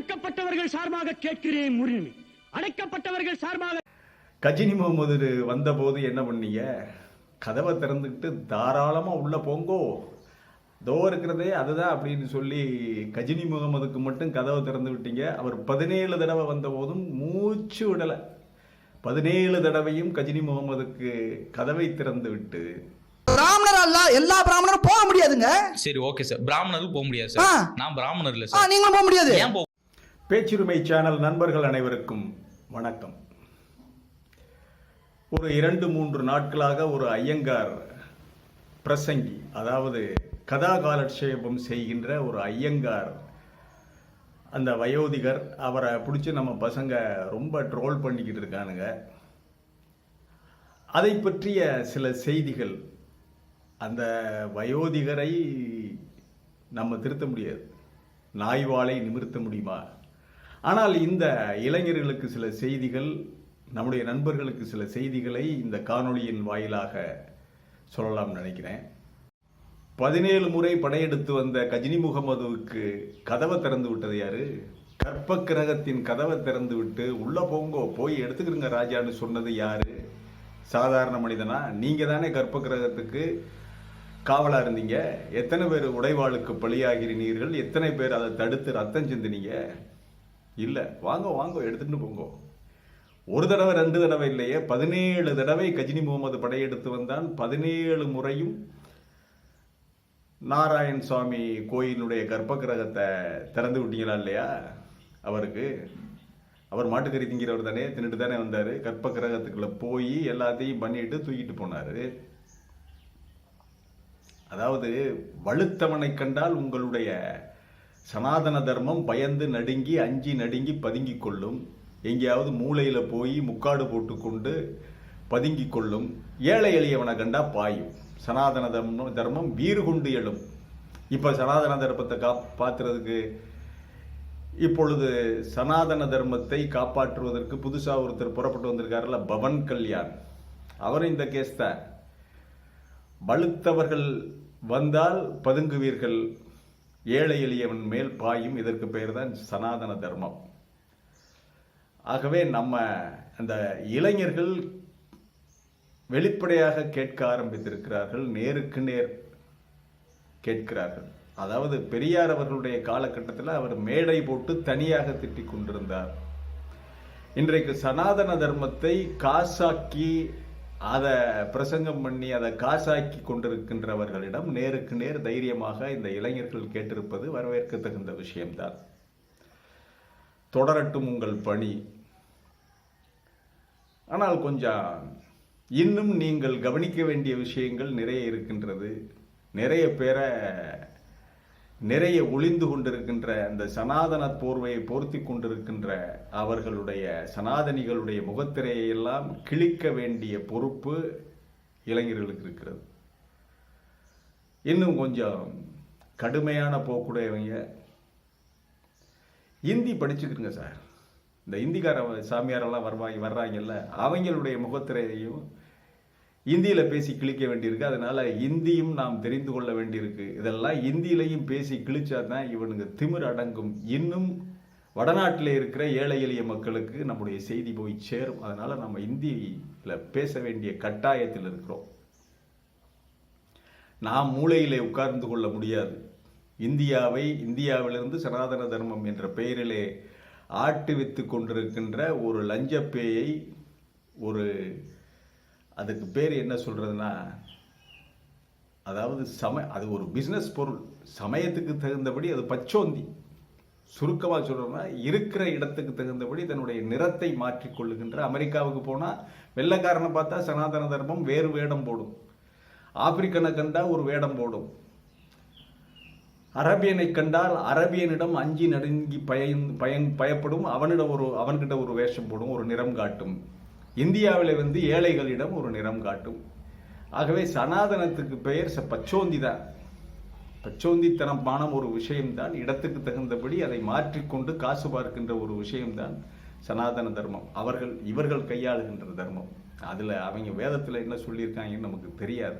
ஒடுக்கப்பட்டவர்கள் சார்பாக கேட்கிறேன் உரிமை. அடைக்கப்பட்டவர்கள் சார்பாக கஜினி முகமது வந்தபோது என்ன பண்ணீங்க? கதவை திறந்துக்கிட்டு தாராளமாக உள்ளே போங்கோ, தோ இருக்கிறதே அதுதான் அப்படின்னு சொல்லி கஜினி முகமதுக்கு மட்டும் கதவை திறந்து விட்டீங்க. அவர் 17 தடவை வந்த போதும் மூச்சு விடலை. 17 தடவையும் கஜினி முகமதுக்கு கதவை திறந்து விட்டு பிராமணர் அல்ல, எல்லா பிராமணரும் போக முடியாதுங்க. சரி, ஓகே சார். பிராமணரும் போக முடியாது சார். நான் பிராமணர் இல்ல சார். நீங்களும் போக முடியாது. பேச்சுரிமை சேனல் நண்பர்கள் அனைவருக்கும் வணக்கம். ஒரு 2-3 நாட்களாக ஒரு ஐயங்கார் பிரசங்கி, அதாவது கதா காலட்சேபம் செய்கின்ற ஒரு ஐயங்கார், அந்த வயோதிகர், அவரை பிடிச்சி நம்ம பசங்க ரொம்ப ட்ரோல் பண்ணிக்கிட்டு இருக்கானுங்க. அதை பற்றிய சில செய்திகள். அந்த வயோதிகரை நம்ம திருத்த முடியாது, நாய்வாலை நிமிர்த்த முடியுமா? ஆனால் இந்த இளைஞர்களுக்கு சில செய்திகள், நம்முடைய நண்பர்களுக்கு சில செய்திகளை இந்த காணொளியின் வாயிலாக சொல்லலாம் நினைக்கிறேன். 17 முறை படையெடுத்து வந்த கஜினி முகமதுவுக்கு கதவை திறந்து விட்டது யாரு? கற்ப கிரகத்தின் கதவை திறந்து விட்டு உள்ள போங்கோ, போய் எடுத்துக்கிறங்க ராஜான்னு சொன்னது யாரு? சாதாரண மனிதனா? நீங்க தானே கற்ப கிரகத்துக்கு காவலா இருந்தீங்க. எத்தனை பேர் உடைவாளுக்கு பலியாகிறீர்கள்? எத்தனை பேர் அதை தடுத்து ரத்தம் சிந்தினீங்க? இல்ல, வாங்க வாங்க எடுத்துட்டு போங்க. ஒரு தடவை 2 தடவை இல்லையே, 17 தடவை கஜினி முகமது படையெடுத்து வந்தான். 17 முறையும் நாராயண் சுவாமி கோயிலுடைய கர்ப்ப கிரகத்தை திறந்து விட்டீங்களா இல்லையா? அவருக்கு, அவர் மாட்டுக்கறி திங்கிறவர் தானே, தின்னுட்டு தானே வந்தாரு. கர்ப்ப கிரகத்துக்குள்ள போய் எல்லாத்தையும் பண்ணிட்டு தூக்கிட்டு போனாரு. அதாவது வலுத்தவனை கண்டால் உங்களுடைய சனாதன தர்மம் பயந்து நடுங்கி அஞ்சி நடுங்கி பதுங்கி கொள்ளும். எங்கேயாவது மூளையில போய் முக்காடு போட்டுக்கொண்டு பதுங்கி கொள்ளும். ஏழை எளியவனை கண்டா பாயும். சனாதன தர்மம் வீறு கொண்டு எழும். இப்ப சனாதன தர்மத்தை காப்பாற்றுறதுக்கு, இப்பொழுது சனாதன தர்மத்தை காப்பாற்றுவதற்கு புதுசா ஒருத்தர் புறப்பட்டு வந்திருக்காருல்ல, பவன் கல்யாண். அவர் இந்த கேஸ் தான். வலுத்தவர்கள் வந்தால் பதுங்குவீர்கள், ஏழை எளியவன் மேல் பாயும். இதற்கு பெயர் தான் சனாதன தர்மம். ஆகவே நம்ம அந்த இளைஞர்கள் வெளிப்படையாக கேட்க ஆரம்பித்திருக்கிறார்கள், நேருக்கு நேர் கேட்கிறார்கள். அதாவது பெரியார் அவர்களுடைய காலகட்டத்தில் அவர் மேடை போட்டு தனியாக திட்டிக் கொண்டிருந்தார். இன்றைக்கு சனாதன தர்மத்தை காசாக்கி அதை பிரசங்கம் பண்ணி அதை காசாக்கி கொண்டிருக்கின்றவர்களிடம் நேருக்கு நேர் தைரியமாக இந்த இளைஞர்கள் கேட்டிருப்பது வரவேற்க தகுந்த விஷயம்தான். தொடரட்டும் உங்கள் பணி. ஆனால் கொஞ்சம் இன்னும் நீங்கள் கவனிக்க வேண்டிய விஷயங்கள் நிறைய இருக்கின்றது. நிறைய பேரை, நிறைய ஒளிந்து கொண்டிருக்கின்ற அந்த சனாதன போர்வையை போர்த்தி கொண்டிருக்கின்ற அவர்களுடைய சனாதனிகளுடைய முகத்திரையை எல்லாம் கிழிக்க வேண்டிய பொறுப்பு இளைஞர்களுக்கு இருக்கிறது. இன்னும் கொஞ்சம் கடுமையான போக்குடையவங்க, இந்தி படிச்சுக்கிறங்க சார். இந்த இந்திக்கார சாமியாரெல்லாம் வர்றாங்கல்ல, அவங்களுடைய முகத்திரையையும் இந்தியில பேசி கிழிக்க வேண்டியிருக்கு. அதனால இந்தியும் நாம் தெரிந்து கொள்ள வேண்டியிருக்கு. இதெல்லாம் இந்தியிலையும் பேசி கிழிச்சாதான் இவனுக்கு திமிர் அடங்கும். இன்னும் வடநாட்டில் இருக்கிற ஏழை எளிய மக்களுக்கு நம்முடைய செய்தி போய் சேரும். அதனால நம்ம இந்தியில பேச வேண்டிய கட்டாயத்தில் இருக்கிறோம். நாம் மூளையிலே உட்கார்ந்து கொள்ள முடியாது. இந்தியாவிலிருந்து சனாதன தர்மம் என்ற பெயரிலே ஆட்டுவித்து கொண்டிருக்கின்ற ஒரு லஞ்சப்பேயை, ஒரு அதுக்கு பேர் என்ன சொல்றதுன்னா, அதாவது அது ஒரு பிசினஸ் பொருள். சமயத்துக்கு தகுந்தபடி அது பச்சோந்தி. சுருக்கமாக சொல்றோம்னா, இருக்கிற இடத்துக்கு தகுந்தபடி தன்னுடைய நிறத்தை மாற்றிக்கொள்ளுகின்ற. அமெரிக்காவுக்கு போனா வெள்ளைக்காரனை பார்த்தா சனாதன தர்மம் வேறு வேடம் போடும். ஆப்பிரிக்கனை கண்டா ஒரு வேடம் போடும். அரபியனை கண்டால் அரபியனிடம் அஞ்சி நடுங்கி பயப்படும். அவன்கிட்ட ஒரு வேஷம் போடும், ஒரு நிறம் காட்டும். இந்தியாவில் ஏழைகளிடம் ஒரு நிறம் காட்டும். ஆகவே சனாதனத்துக்கு பெயர் பச்சோந்தி தான். பச்சோந்தித்தனமான ஒரு விஷயம்தான். இடத்துக்கு தகுந்தபடி அதை மாற்றிக்கொண்டு காசு பார்க்கின்ற ஒரு விஷயம்தான் சனாதன தர்மம். இவர்கள் கையாளுகின்ற தர்மம். அதுல அவங்க வேதத்துல என்ன சொல்லியிருக்காங்கன்னு நமக்கு தெரியாது.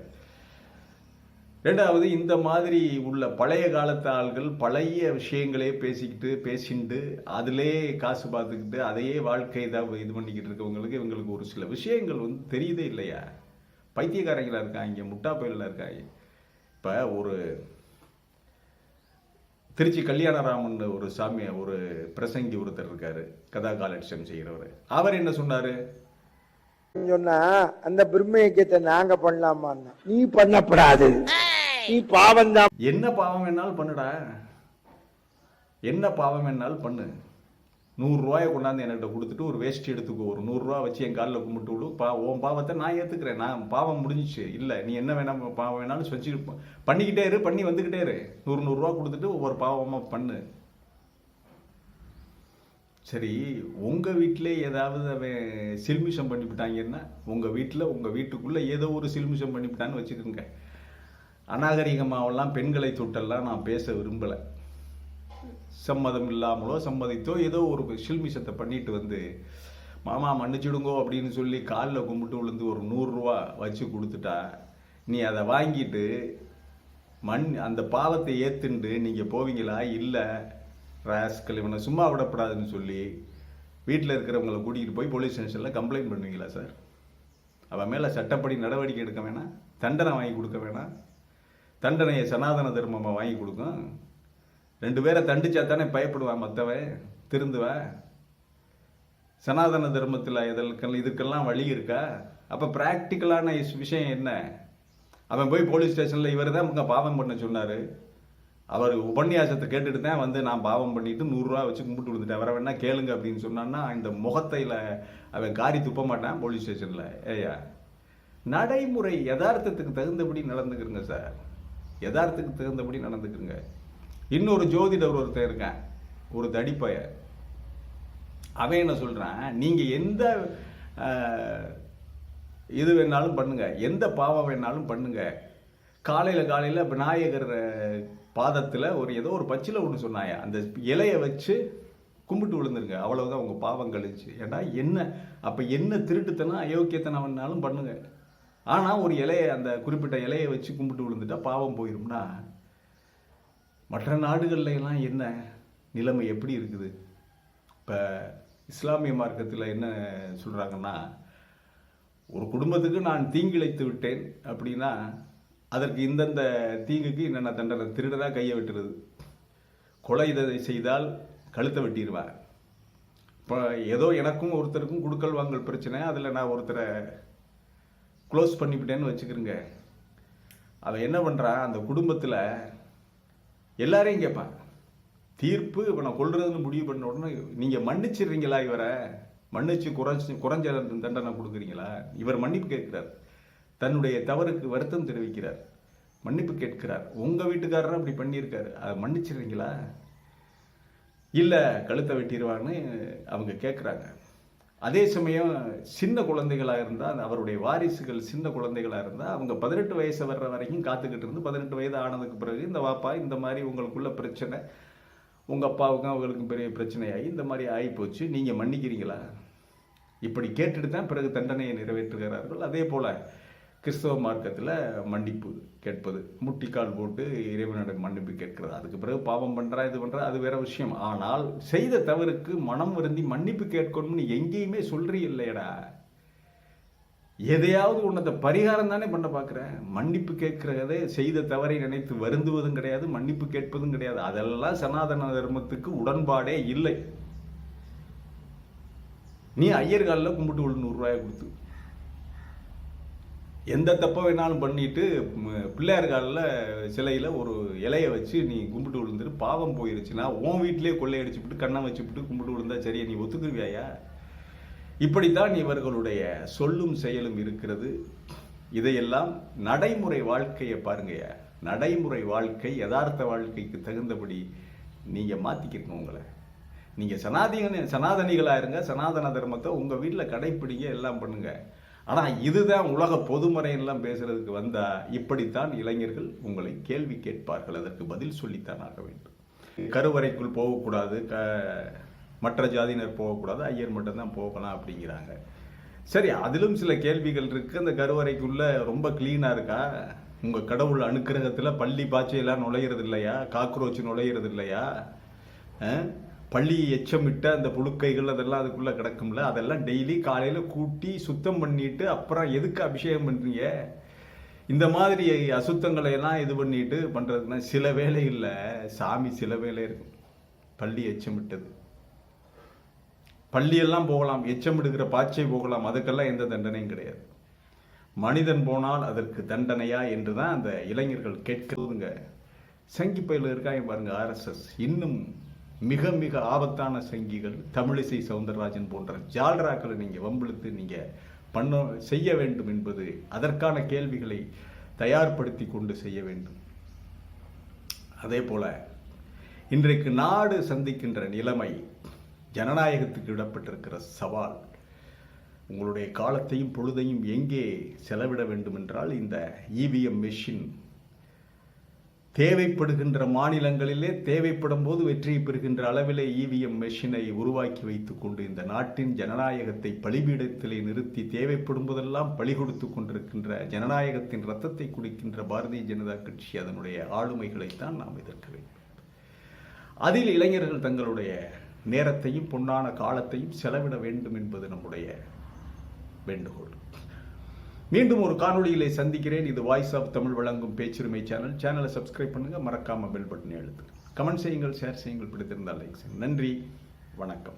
ரெண்டாவது, இந்த மாதிரி உள்ள பழைய காலத்து ஆள்கள் பழைய விஷயங்களே பேசிட்டு அதிலே காசு பார்த்துக்கிட்டு அதையே வாழ்க்கை தான் இது பண்ணிக்கிட்டு இருக்கவங்களுக்கு இவங்களுக்கு ஒரு சில விஷயங்கள் வந்து தெரியுதே இல்லையா? பைத்தியக்காரங்களா இருக்காங்க, முட்டா பயலா இருக்காங்க. இப்போ ஒரு திருச்சி கல்யாணராமன் ஒரு ஒரு பிரசங்கி ஒருத்தர் இருக்காரு, கதா காலட்சம் செய்கிறவர். அவர் என்ன சொன்னாரு சொன்னா, அந்த பிரம்மயக்கத்தை நாங்க பண்ணலாமா? நீ பண்ணப்படாது, நீ பாவம் தான். என்ன பாவம் வேணாலும் பண்ணுடா, என்ன பாவம் வேணாலும் பண்ணு. 100 ரூபாயை கொண்டாந்து என்கிட்ட கொடுத்துட்டு ஒரு வேஷ்டி எடுத்துக்கோ, ஒரு 100 ரூபா வச்சு என் காலில் கும்பிட்டு விடு, உன் பாவத்தை நான் ஏற்றுக்கிறேன், நான் பாவம் முடிஞ்சிச்சு. இல்லை, நீ என்ன வேணாம் பாவம் வேணாலும் வச்சு பண்ணிக்கிட்டே இரு, பண்ணி வந்துக்கிட்டே இரு. 100 ரூபா கொடுத்துட்டு ஒவ்வொரு பாவமாக பண்ணு. சரி, உங்கள் வீட்டிலே ஏதாவது அவன் சில்மிஷம் பண்ணிவிட்டாங்கன்னா, உங்கள் வீட்டுக்குள்ளே ஏதோ ஒரு சில்மிஷம் பண்ணிவிட்டான்னு வச்சுக்கோங்க. அநாகரிகமாவெல்லாம் பெண்களை தொட்டெல்லாம் நான் பேச விரும்பலை. சம்மதம் இல்லாமலோ சம்மதித்தோ ஏதோ ஒரு சில்மிஷத்தை பண்ணிட்டு வந்து மாமா மன்னிச்சுடுங்கோ அப்படின்னு சொல்லி காலில் கும்பிட்டு விழுந்து ஒரு 100 ரூபா வச்சு கொடுத்துட்டா, நீ அதை வாங்கிட்டு அந்த பாவத்தை ஏற்றுண்டு நீங்கள் போவீங்களா? இல்லை, ராஸ்கல் இவனை சும்மா விடப்படாதுன்னு சொல்லி வீட்டில் இருக்கிறவங்களை கூட்டிகிட்டு போய் போலீஸ் ஸ்டேஷனில் கம்ப்ளைண்ட் பண்ணுவீங்களா சார்? அவன் மேலே சட்டப்படி நடவடிக்கை எடுக்க வேணாம்? தண்டனை வாங்கி கொடுக்க வேணாம்? தண்டனையை சனாதன தர்மமாக வாங்கி கொடுக்கும். 2 பேரை தண்டிச்சா தானே பயப்படுவான் மற்றவன், திருந்துவன். சனாதன தர்மத்தில் இதுக்கெல்லாம் வழி இருக்கா? அப்போ ப்ராக்டிக்கலான விஷயம் என்ன? அவன் போய் போலீஸ் ஸ்டேஷனில் இவர் தான் உங்க பாவம் பண்ண சொன்னார், அவர் உபன்யாசத்தை கேட்டுட்டு தான் வந்து நான் பாவம் பண்ணிட்டு 100 ரூபா வச்சு கும்பிட்டு விழுந்துட்டேன், வர வேணா கேளுங்க அப்படின்னு சொன்னான்னா இந்த முகத்தையில் அவன் காரி துப்ப மாட்டான் போலீஸ் ஸ்டேஷனில். ஏயா, நடைமுறை யதார்த்தத்துக்கு தகுந்தபடி நடந்துக்கிறங்க சார், யதார்த்தத்துக்கு தகுந்தபடி நடந்துக்கிறங்க. இன்னொரு ஜோதிடர் ஒருத்தர் இருக்கான், ஒரு தடிப்பைய. அவன் என்ன சொல்றான், நீங்க எந்த இது வேணாலும் பண்ணுங்க, எந்த பாவம் வேணாலும் பண்ணுங்க, காலையில் விநாயகர் பாதத்தில் ஏதோ ஒரு பச்சிலை ஒன்று சொன்னாயா, அந்த இலையை வச்சு கும்பிட்டு விழுந்துருங்க, அவ்வளவுதான் உங்க பாவம் கழிச்சு. ஏன்னா என்ன, அப்போ என்ன திருட்டுத்தனம் அயோக்கியத்தனம் வேணாலும் பண்ணுங்க, ஆனால் ஒரு இலையை, அந்த குறிப்பிட்ட இலையை வச்சு கும்பிட்டு விழுந்துட்டா பாவம் போயிரும்னா, மற்ற நாடுகள்ல எல்லாம் என்ன நிலைமை எப்படி இருக்குது? இப்போ இஸ்லாமிய மார்க்கத்தில் என்ன சொல்கிறாங்கன்னா, ஒரு குடும்பத்துக்கு நான் தீங்கிழைத்து விட்டேன் அப்படின்னா அதற்கு இந்தந்த தீங்குக்கு என்னென்ன தண்டனை, திருடனா கையை வெட்டுறது, கொலை இதை செய்தால் கழுத்தை வெட்டிடுவேன். இப்போ ஏதோ எனக்கும் ஒருத்தருக்கும் கொடுக்கல் வாங்கல் பிரச்சனை, அதில் நான் ஒருத்தரை க்ளோஸ் பண்ணிவிட்டேன்னு வச்சுக்கிறேங்க. அவன் என்ன பண்ணுறான், அந்த குடும்பத்தில் எல்லாரையும் கேட்பான், தீர்ப்பு இவனை கொல்றதுன்னு முடிவு பண்ண உடனே நீங்கள் மன்னிச்சிடுறீங்களா, இவரை மன்னிச்சு குறைஞ்ச தண்டனை கொடுக்குறீங்களா? இவர் மன்னிப்பு கேட்கிறார், தன்னுடைய தவறுக்கு வருத்தம் தெரிவிக்கிறார், மன்னிப்பு கேட்கிறார். உங்கள் வீட்டுக்காரரும் அப்படி பண்ணியிருக்காரு, அதை மன்னிச்சிடுறீங்களா? இல்லை, கழுத்தை வெட்டிடுவான்னு அவங்க கேட்குறாங்க. அதே சமயம் சின்ன குழந்தைகளாக இருந்தால், அவருடைய வாரிசுகள் சின்ன குழந்தைகளாக இருந்தால், அவங்க 18 வயசு வர்ற வரைக்கும் காத்துக்கிட்டு இருந்து 18 வயது ஆனதுக்கு பிறகு இந்த வாப்பா இந்த மாதிரி உங்களுக்குள்ள பிரச்சனை, உங்கள் அப்பாவுக்கும் அவங்களுக்கும் பெரிய பிரச்சனையாகி இந்த மாதிரி ஆகிப்போச்சு, நீங்கள் மன்னிக்கிறீங்களா? இப்படி கேட்டுட்டு தான் பிறகு தண்டனையை நிறைவேற்றுகிறார்கள். அதே போல் கிறிஸ்தவ மார்க்கத்தில் மன்னிப்பு கேட்பது, முட்டிக்கால் போட்டு இறைவனிடம் மன்னிப்பு கேட்கிறது, அதுக்கு பிறகு பாவம் பண்ணுறா இது பண்ணுறா அது வேற விஷயம். ஆனால் செய்த தவறுக்கு மனம் வருந்தி மன்னிப்பு கேட்கணும்னு எங்கேயுமே சொல்றீ இல்லையடா. எதையாவது ஒன்றத்தை பரிகாரம் தானே பண்ண பார்க்குறேன். மன்னிப்பு கேட்கறதே செய்த தவறை நினைத்து வருந்துவதும் கிடையாது, மன்னிப்பு கேட்பதும் கிடையாது. அதெல்லாம் சனாதன தர்மத்துக்கு உடன்பாடே இல்லை. நீ ஐயர்காலில் கும்பிட்டு விழு 100 ரூபாயை கொடுத்து, எந்த தப்பை வேணாலும் பண்ணிட்டு பிள்ளையார் காலில் சிலையில் ஒரு இலையை வச்சு நீ கும்பிட்டு விழுந்துட்டு பாவம் போயிருச்சுன்னா உன் வீட்டிலே கொள்ளையடிச்சுட்டு கண்ணை வச்சுவிட்டு கும்பிட்டு விழுந்தா சரியா, நீ ஒத்துக்குவியாயா? இப்படித்தான் இவர்களுடைய சொல்லும் செயலும் இருக்கிறது. இதையெல்லாம் நடைமுறை வாழ்க்கையை பாருங்கய்யா, நடைமுறை வாழ்க்கை யதார்த்த வாழ்க்கைக்கு தகுந்தபடி நீங்கள் மாற்றிக்கிறணும் உங்களை. நீங்கள் சனாதனிகளாக இருங்க, சனாதன தர்மத்தை உங்கள் வீட்டில் கடைப்பிடிங்க, எல்லாம் பண்ணுங்க. ஆனால் இதுதான் உலக பொதுமறையெல்லாம் பேசுறதுக்கு வந்தால் இப்படித்தான் இளைஞர்கள் உங்களை கேள்வி கேட்பார்கள், அதற்கு பதில் சொல்லித்தான் ஆக வேண்டும். கருவறைக்குள் போகக்கூடாது, மற்ற ஜாதியினர் போகக்கூடாது, ஐயர் மட்டும்தான் போகலாம் அப்படிங்கிறாங்க. சரி, அதிலும் சில கேள்விகள் இருக்கு. அந்த கருவறைக்குள்ள ரொம்ப கிளீனாக இருக்கா, உங்கள் கடவுள் அனுக்கிரகத்தில் பள்ளி பாய்ச்சையெல்லாம் நுழையிறது இல்லையா? காக்ரோச் நுழையிறது இல்லையா? பள்ளி எச்சமிட்ட அந்த புழுக்கைகள் அதெல்லாம் அதுக்குள்ளே கிடக்கும்ல, அதெல்லாம் டெய்லி காலையில் கூட்டி சுத்தம் பண்ணிட்டு அப்புறம் எதுக்கு அபிஷேகம் பண்ணுறீங்க? இந்த மாதிரி அசுத்தங்களை எல்லாம் இது பண்ணிட்டு பண்ணுறதுனா சில வேலைகளில் சாமி சில வேலை இருக்கும். பள்ளி எச்சமிட்டது, பள்ளியெல்லாம் போகலாம், எச்சமிடுகிற பாய்ச்சை போகலாம், அதுக்கெல்லாம் எந்த தண்டனையும் கிடையாது. மனிதன் போனால் அதற்கு தண்டனையா என்று தான் அந்த இளைஞர்கள் கேட்கிறதுங்க. சங்கி பயில இருக்காங்க பாருங்க ஆர்எஸ்எஸ். இன்னும் மிக மிக ஆபத்தான சங்கிகள் தமிழிசை சவுந்தரராஜன் போன்ற ஜால்ராக்களை நீங்கள் வம்பிழுத்து நீங்கள் செய்ய வேண்டும் என்பது, அதற்கான கேள்விகளை தயார்படுத்தி கொண்டு செய்ய வேண்டும். அதே போல இன்றைக்கு நாடு சந்திக்கின்ற நிலைமை, ஜனநாயகத்துக்கு விடப்பட்டிருக்கிற சவால், உங்களுடைய காலத்தையும் பொழுதையும் எங்கே செலவிட வேண்டும் என்றால் இந்த இவிஎம் மெஷின் தேவைப்படுகின்ற மாநிலங்களிலே தேவைப்படும் போது வெற்றி பெறுகின்ற அளவிலே இவிஎம் மெஷினை உருவாக்கி வைத்துக் கொண்டு இந்த நாட்டின் ஜனநாயகத்தை பலிபீடத்திலே நிறுத்தி தேவைப்படும் போதெல்லாம் பலி கொடுத்து கொண்டிருக்கின்ற ஜனநாயகத்தின் ரத்தத்தை குடிக்கின்ற பாரதிய ஜனதா கட்சி அதனுடைய ஆளுமைகளைத்தான் நாம் எதிர்க்க வேண்டும். அதில் இளைஞர்கள் தங்களுடைய நேரத்தையும் பொன்னான காலத்தையும் செலவிட வேண்டும் என்பது நம்முடைய வேண்டுகோள். மீண்டும் ஒரு காணொளியிலே சந்திக்கிறேன். இது வாய்ஸ் ஆஃப் தமிழ் வழங்கும் பேச்சுரிமை சேனல். சேனலை சப்ஸ்கிரைப் பண்ணுங்க, மறக்காம பெல் பட்டனை அழுத்துங்க, கமெண்ட் செய்யுங்கள், ஷேர் செய்யுங்கள், பிடித்திருந்தால் லைக் செய்யுங்கள். நன்றி, வணக்கம்.